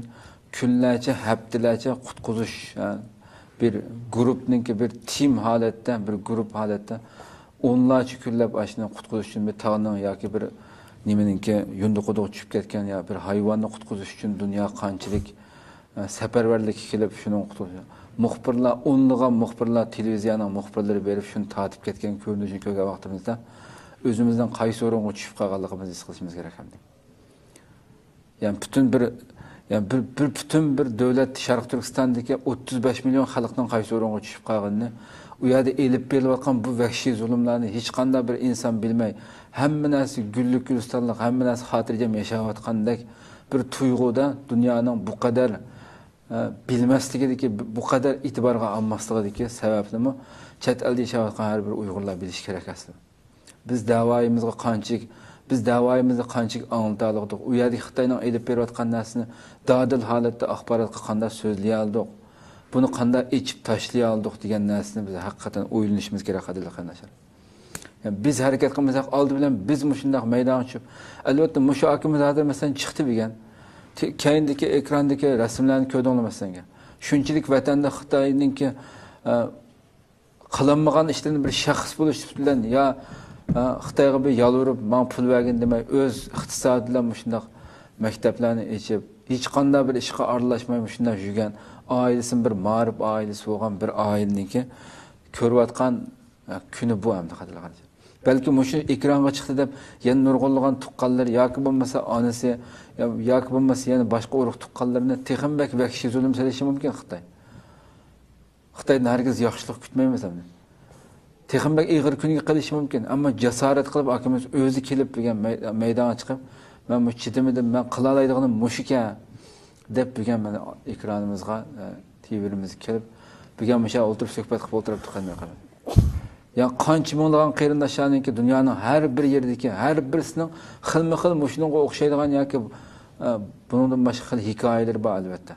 A: kunlarcha, haftalarcha qutqizish bir guruhninki bir tim holatda, bir guruh holatda onlarca kunlab ashuni qutqizish uchun bir tog'ning yoki bir nimaninki yunduquduq tushib ketgan ya bir hayvonni qutqizish uchun dunyo qanchalik safarbarlikka kelib shuni qutqizish. Muxbirlar, o'nlagan muxbirlar, televiziyaning muxbirlari berib shuni tatib ketgan ko'rinishini ko'rgan vaqtimizda o'zimizdan qaysi o'ringa tushib qolganligimizni his qilishimiz kerak hamda. Yani bütün bir devlet Şarkı Türkistan'daki 35 milyon xalqning qaysi o'ringa tushib qolganini, u yerda elib berilayotgan bu vahshiy zulmlarni hech qanday bir inson bilmay, hamma narsa gullik gulistonlik, hamma narsa xotirjam yashayotgandek bir tuyg'uda dunyoning bu qadar bilmasligidagi, bu qadar e'tiborga olmasligidagi sabablimi chet elda yashayotgan har bir Uyg'urlar bilish kerak aslida. Biz davoyimizni qanchalik anglata oldik. U yerda Xitoyning elib berayotgan narsani dadil holatda axborotga qanday so'zlay oldik. Buni qanday ichib tashlay oldik degan narsani biz haqiqatan o'ylanishimiz kerak qadrli qardoshlar. Yani biz harakat qilmasak oldi bilan biz shunday maydonga tushib, albatta mushu akimiz hozir masalan chiqdi degan. Keyindagi ekrandagi rasmlarni ko'rdinglar masalan. Shunchalik vatanda Xitoyningki qilinmagan ishlarni bir shaxs bo'lish bilan ya Xitoyga bir yalvarib, "Men pul bergin" demay, o'z iqtisodi bilan shunday maktablarni ochib, hech qanday bir ishga aralashmay shunday yurgan, oilasini bir ma'rif oilasi bo'lgan bir oilaniki ko'rayotgan kuni bu hamda qadrlar. Balki shu ekranga chiqdi deb yana nurg'unlagan tuqqanlar yoki bo'lmasa onasi yoki bo'lmasa yana boshqa urug' tuqqanlarni texmbak vahshiy zulm selishi mumkin Xitoy. Xitoydan hargiz yaxshilik kutmaymiz hamda. Texmbak ig'ir kunga qilishi mumkin, ammo jasorat qilib akamiz o'zi kelib degan maydonga chiqib, "Men bu chidimidim, men qila oladiganim mushika" deb degan mana ekranimizga TV'imizga kelib, degan musha o'tirib suhbat qilib o'tirib turganday qilib. Ya qancha minglagan qarindoshlarniki dunyoning har bir yerdagi har birisining xilma-xil mushunga o'xshaydigan yoki bundan boshqa xil hikoyalar bor albatta.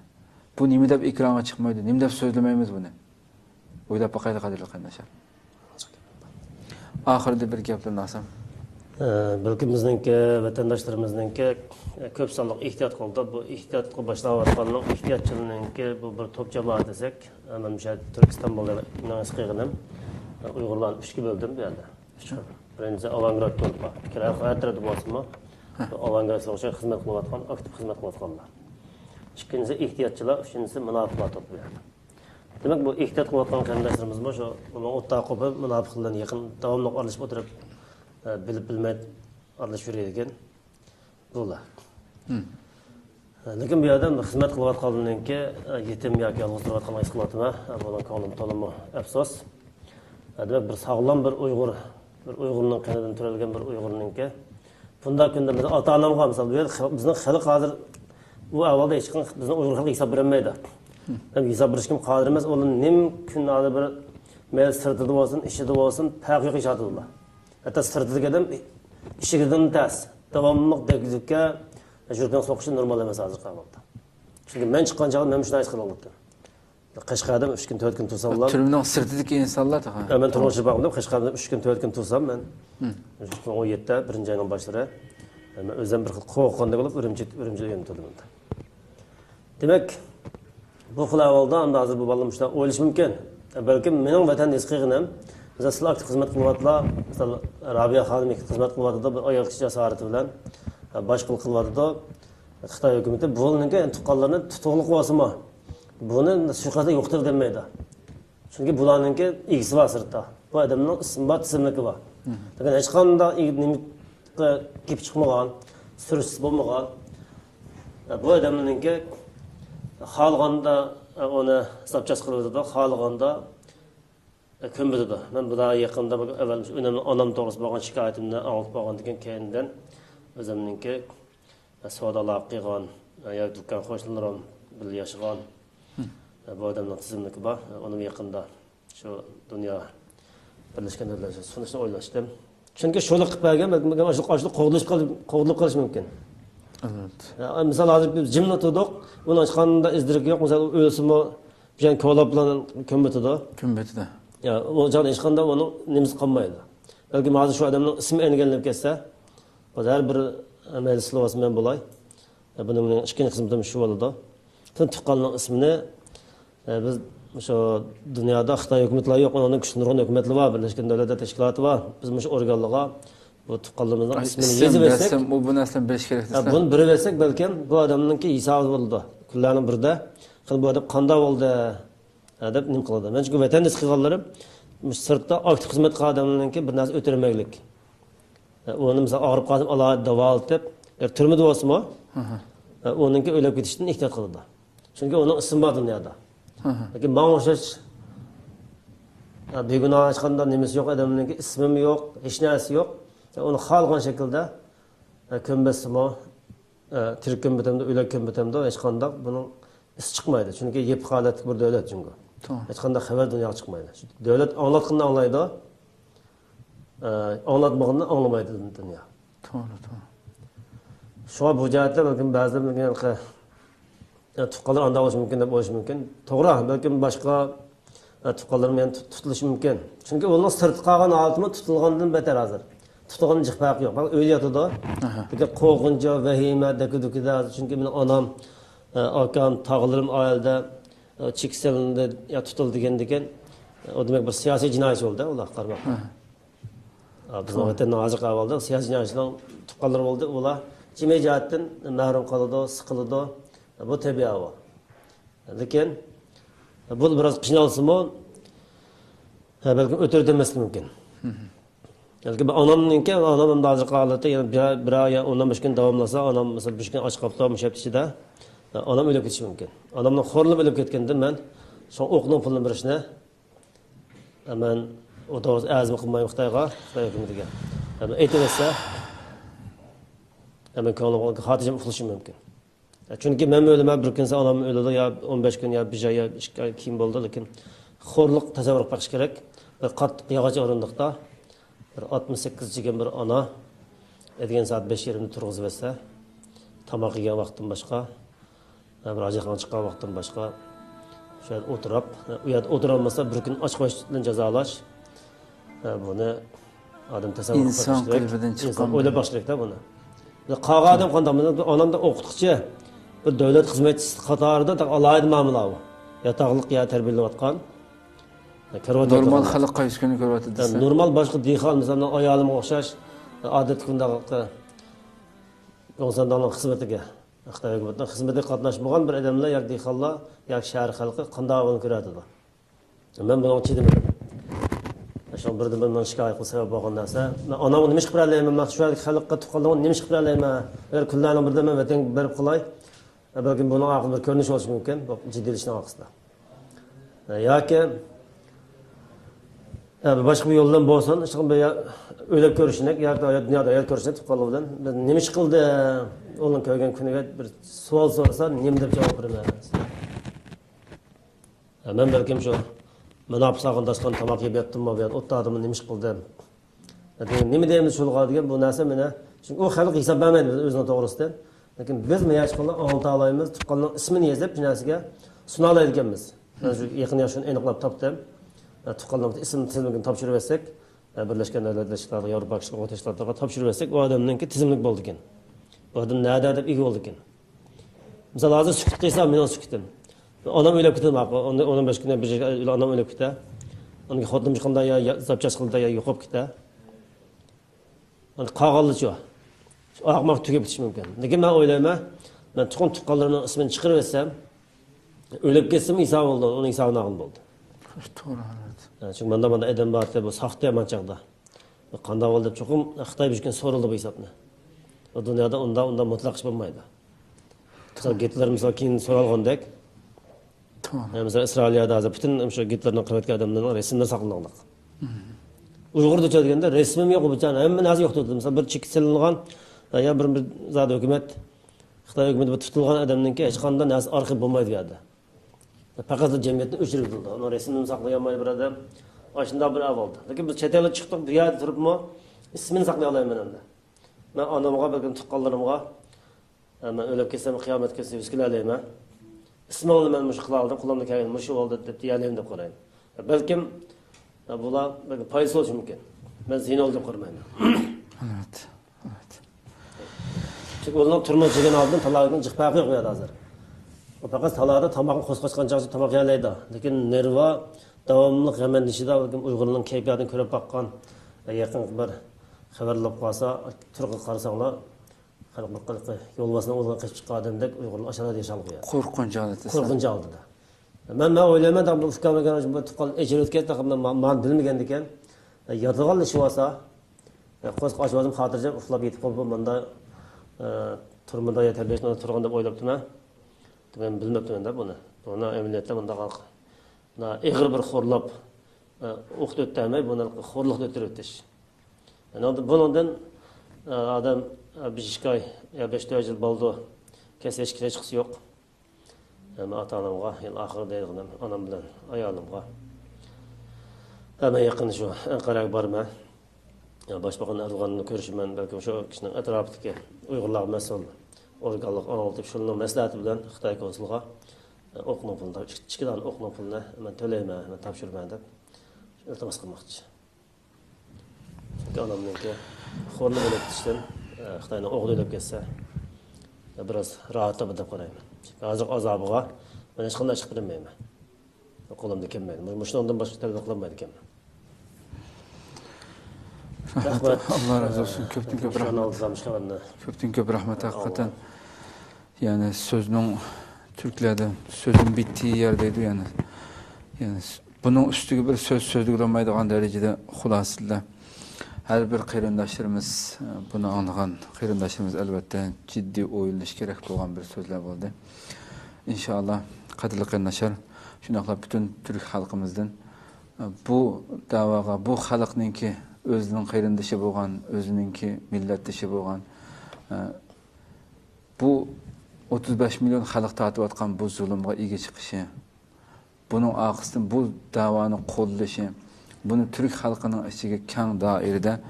A: Bu nima deb ekranga chiqmaydi, nima deb so'zlamaymiz buni? O'ylab boqaylik qadrli qarindoshlar. Ahirda bir gaplarni olsam.
B: Balki bizningki vatandoshlarimizningki ko'p sonliq ehtiyot qildi. Bu ehtiyotga boshlayotganlik ehtiyotchilarningki bu bir to'p jamoat desak, men o'sha Turkiston bo'lgan qilganim Uyg'urlarni 3 ga bo'ldim bu yerda. Birinchisi Avangard to'p bor. Ikkala har tarafda bo'lsinmi? Avangardga o'xshash xizmat qilayotgan, aktiv xizmat qilayotganlar. Ikkinchisi ehtiyotchilar, uchinchisi munofiqlar to'p bu yerda. Demek bu ehtiyot qilayotgan qarindoshlarimiz bor, shu o'rta qo'pib munofiqlarga yaqin davomli aralashib o'tirib, bilib bilmay aralashib yuradigan bular. Lekin bu yerda xizmat qilayotganlarningki yetim yoki yolg'iz turayotgan his-qilatima, bular ko'nglim to'limi afsus. Demek bir sağlam bir Uyg'urning qanidan turalgan bir Uyg'urningki Bunda kunda biz ata-anamga misal bizning xalq hozir bu avvalda hech qanday bizning Uyg'ur xalqi hisob bermaydi. Hem hisob berishga qodir emas, ular nim kunlarda bir mel sirtida bo'lsin, ishida bo'lsin, farq yo'q ishlatadilar. Hatta sirtidagi odam ishigidan tas, davomli degizlikka yurgan so'qishi normal emas hozir qolmoqda. Chunki men chiqqan chog'da men shunday his qilyapman. Qashqarda 3 kun 4 kun tursam
A: Türümün sirtidagi insonlar taqa.
B: Men turmush baqdim, Qashqarda 3 kun 4 kun tursam men 2017da 1-oyning boshlari men o'zim bir xil qo'rqqanda bo'lib Urumchi yontirdim. Demak, bu xil ahvolda endi hozir bu bolalar shunday o'ylash mumkin. Balkim mening vatan isqiginim, biz asl aktiv xizmat qilyaptilar, misol Rabiya xonim xizmat qilyapti, bir oyoq jasarati bilan boshqa qilyapti. Xitoy hukumati bularning tuqqanlarni tutuqliq qilmasmi? Buni suiqasd yo'qdir demaydi. Chunki bularningki igisi bor sirtda. Bu odamning ismbot tizimligi bor. Lekin hech qanday nimaga kelib chiqmagan, surishsiz bo'lmagan. Bu odamningki xohlaganda uni hisobchas qiladi, xohlaganda ko'mbirdi. Men bu da yaqinda avval o'zimning onam to'g'risida bo'lgan shikoyatimni olib bo'lgandan keyindan o'zimningki savdolar qilgan, yoki do'kon qo'shnilarim birga yashagan bu odamning tizimligi bor. Uni yaqinda shu dunyo Birlashgan Davlatlar sunishni o'ylashdim. Chunki shuni qilib bergan, mana qo'g'dilib qolish mumkin.
A: Evet.
B: Misal hozir biz jimni turdik, buni hech qanday izdirik yo'q. Misal o'lsimi, bilan ko'lab bilan ko'mbetida.
A: Ko'mbetida.
B: Ya, o joyda hech qanday uni nimasi qolmaydi. Balki hozir shu odamning ismi engelinib ketsa, har bir majlis lovasi men bo'lay. Buning ikkinchi xizmatim shu bo'ladi. Tun tuqqanning ismini biz shu dunyoda Xitoy hukumatlari yo'q, uning kuchliroq hukumatlar bor, Birlashgan Davlatlar Tashkiloti bor. Biz shu organlarga bu tuqqanlarimizning ismini yozib bersak,
A: bu narsa bilish kerak desam.
B: Buni bilib bersak, balkim bu odamningki hisobi bo'ldi. Kunlarning birida bu odam qanday bo'ldi deb nim qiladi. Men shu vatandosh qilganlarim sirtda aktiv xizmat qilgan odamlarningki bir narsa o'tirmaylik. Uni misol og'rib qolsa alohida davo olib, turmada bo'lsa-mu, uningki o'lib ketishdan ehtiyot qiladi. Chunki uning ismi bor dunyoda. Lekin men o'shash begunoh hech qanday nimasi yo'q odamningki ismi yo'q, hech narsa yo'q. Uni xohlagan shaklda ko'mbasimi, tirik ko'mbatamda, o'lak ko'mbatamda hech qanday buning is chiqmaydi. Chunki yeb holatli bir davlat chunki. Hech qanday xabar dunyoga chiqmaydi. Davlat anglatganini anglaydi. Anglatmaganini anglamaydi dunyo.
A: To'g'ri.
B: Shuna bu jihatda balkim ba'zilar tuqqanlar anda bo'lishi mumkin deb o'ylash mumkin. To'g'ri, balkim boshqa tuqqanlar men tutilishi mumkin. Chunki uning sirtqa qolgan holatimi tutilgandan betar hozir. Tutuğun farkı yok. Bak öyle yatırdı. Peki korkunca, vehime, dekudukida. Çünkü benim anam, akam, tağlarım ailede çekselinde ya tutuldu diken. O demek bir siyasi cinayet oldu. Allah karmak. Bizim vatan nazik avalda siyasi cinayetçiler tukallar oldu. Ola cimeciyatten mahrum kaldı, sıkıldı. Bu tabi hava. Lakin bu biraz kışınalsın mı? Belki ötürü demesi mümkün. Belki anamninki anamın dazı qalati yani bir ay ondan başkan davamlasa anam mesela bir gün aç qapta müşəbtişide anam ölüb ketishi mümkün. Anamның xorlub ölüb ketkende men şu oqның pulunu birishni men o da azmi qilmay Xitoyga, Xitoy hukumatiga. Aytmasa men ko'nglim xotirjam uxlashim mumkin. Chunki men o'laman bir kun anam o'ladi ya 15 kun ya bir ay ya 2 ay kim bo'ldi lekin xorliq tasavvur qilish kerak. Bir qattiq yog'och o'rindiqda 68 jigen bir ana edigen saat 5:20 turg'izib bersa, tamoq yegan vaqtdan boshqa, bir ajoqdan chiqqan vaqtdan boshqa shu yerda o'tirib, u yerda o'tirolmasa bir kun och qo'yish bilan jazolash buni odam tasavvur qilish kerak.
A: Inson qalbidan chiqqan
B: o'ylab boshlash kerak buni. Qog'oz odam qanday onamda o'qituvchi bir davlat xizmatchisi qatorida alohida ma'mula bu. Yataqliq ya tarbiyalayotgan
A: normal xalq qaysi kuni ko'ryapti desa.
B: Normal boshqa dehqon masalan ayolimga o'xshash odatda kundaqa o'zlarining xizmatiga Xitoy hukumatining xizmatida qatnashmagan bir odamlar yoki dehqonlar yoki shahar xalqi qanday bo'lib ko'radi. Men buni chidamadim. Shu birdan men shikoyat qilsa bo'lgan narsa, men onamni nima qilib berayman, men shu xalqqa tuqqanlarni nima qilib berayman, agar kunlarning birida men vatan berib qolay, balki buni aql bir ko'rinish bo'lishi mumkin, jiddiylikning orqasida. Yoki Boshqa bir yo'ldan bo'lsin, hech qanday o'ylab ko'rishnak yoki dunyoda hayot ko'rishnak tuqqanlar bilan nima ish qildi, o'g'lim ko'rgan kuniga bir savol so'rasa, nima deb javob beraman. Men balkim shu mana apsag'indashgan tomoq yeb yotdimmi, bu yerda o'tda odamni nima ish qildim. Nima deymiz shulga degan bu narsa meni, chunki u xalq hisob bermaydi o'zining to'g'risida. Lekin biz nima qilib olta olaymiz, tuqqanning ismini yozib, jinasiga suna oladiganmiz. Men shu yaqin yoshini aniqlab topdim. Tuqqanning ismini tizimga topshirib bersak, Birleşken Devletler Teşkilatı, Avrupa Teşkilatı'na topshirib bersak, o adamninki tizimlik bo'ldi ekan. Bu adam nada deb ega bo'ldi ekan. Misol hozir sukut qilsa, men sukutim. Onam o'ylab ketdim, onam boshqa bir onam o'ylab ketdi. Unga xotim chiqqanda ya zapchas qildi ya yo'qib ketdi. Ani qog'ollichi o. Oqmoq tugab ketish mumkin. Lekin men o'ylayman, men tuqqanlarning ismini chiqarib etsam, o'lib ketsam Iso bo'ldi, uning savnog'im bo'ldi. To'g'ri. Çünkü banda adam var bu saxta mançaqda. Qanday bo'ldi deb cho'qim Xitoy bishgan so'rildi bu hisobni. O dunyoda unda mutlaq ish bo'lmaydi. Misol Gitler misol keyin so'ralgandek. To'g'ri. Misol Isroiliyada hozir butun o'sha Gitlerni qilayotgan odamlarning rasmlari saqlangan. Uyg'urda o'tganda rasmim yo'q bu chan, hamma narsa yo'q dedi. Misol bir chek silingan ya bir zot hukumat Xitoy hukumati bu tutilgan odamninki hech qanday narsa arxiv bo'lmaydi dedi. Fakat cemiyetini öçürüldü. Onun resimini saklayamayı bir adam. Aşında bir ev oldu. Lakin biz çetele çıktık, bir yerde durup mu ismini saklayalayım ben de. Ben anamıga, belki tıkkallarımıga ben ölüp kessem, kıyamet kessem, üskülaleyim ha. İsmi oldu ben muşukla aldım, kulağımda kâgin, muşuk oldu dedi, diyaleyim de korayım. Belki bula payısı olsun mümkün. Ben zihni oldu kormayım.
A: Evet. Evet.
B: Çünkü ondan turma çeken aldım, talağının çıkpakı yok ya da hazır. O fakat talada tamamı koskoçkan çarşı tamak yerleydi. Lakin nerva davamlılık hemen dişide Uygur'un keyfiyatını körüp bakkan yakın bir haberlik varsa Türk'ü karsanlar yolbasına olan kaçıp çıkan dek Uygur'un aşağıda yaşalık ya.
A: Korkunç aldı.
B: Korkunç aldı da. Ben oylamadım bu fıkamagan bu tuqqan ecrütket takımdan man bilmegen diken yatıgal işi varsa koskoç açmadım hatırca uflab yetip oldu bunda turmada yeterbeşine turgan dep oylaptım ha. Ben bilmeptim de bunu. Ona emniyette bunda kalk. Na ağır bir xorlap oqt öttemey buna xorluk ötürüptiş. Yani bundan adam bir ay ya 5-4 yıl boldu. Keseş çıksı yok. Ama ata-anamga, yani ahir deyilginem, anam bilen ayalımga. Hemen yakın şu Ankara'ya barma. Başbakan Erdoğan'la görüşmen belki şu kişinin etrafındaki Uygurlar mesul. Organlık 16 şunun məsləhəti bilen Xitay konsulluğa oxunun pulunu, içkidən oxunun pulunu mən töləyimə, mən tapşırməyəm deyib iltimas qılmaqçı. Çünki anamınki xorlu olub düşdüm, Xitayla oğlu ölüb getsə biraz rahatla bir deyib qarayım. Çünki azıq azabığa mən heç qanday çıxıb bilməyəm. Qolumda kelməydim. Muşun ondan başqa tələb qılmaydı ekan.
A: Rahmet. Allah razı olsun. Köptün köp rahmet. Köptün köp rahmet hakikaten. Yani sözünün Türklerde sözün bittiği yerdeydi yani. Yani bunun üstüge bir sözlük olmaydıgan derecede hulasıyla her bir kıyırındaşlarımız bunu anlayan kıyırındaşlarımız elbette ciddi oyuluş gerek olan bir sözler oldu. İnşallah kadırlı kıyırındaşlar şunakla bütün Türk halkımızdan bu davaga, bu halkınki özünün kıyırındaşı boğan, özününki milletdaşı boğan bu 35 milyon halk tatip atkan bu zulümge ege çıkışı, bunun ağısının bu davanın kollayışı, bunu Türk halkının içine kang dairede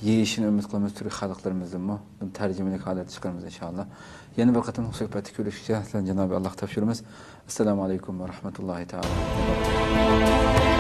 A: yeyişini ümit kılmamız Türk halklarımızın mı? Bunu tercümelik halde çıkarmamız inşallah. Yeni bir katılım sohbeti görüşeceğiz. Cenab-ı Allah tavsiyoruz. Esselamu Aleyküm ve Rahmetullahi Teala.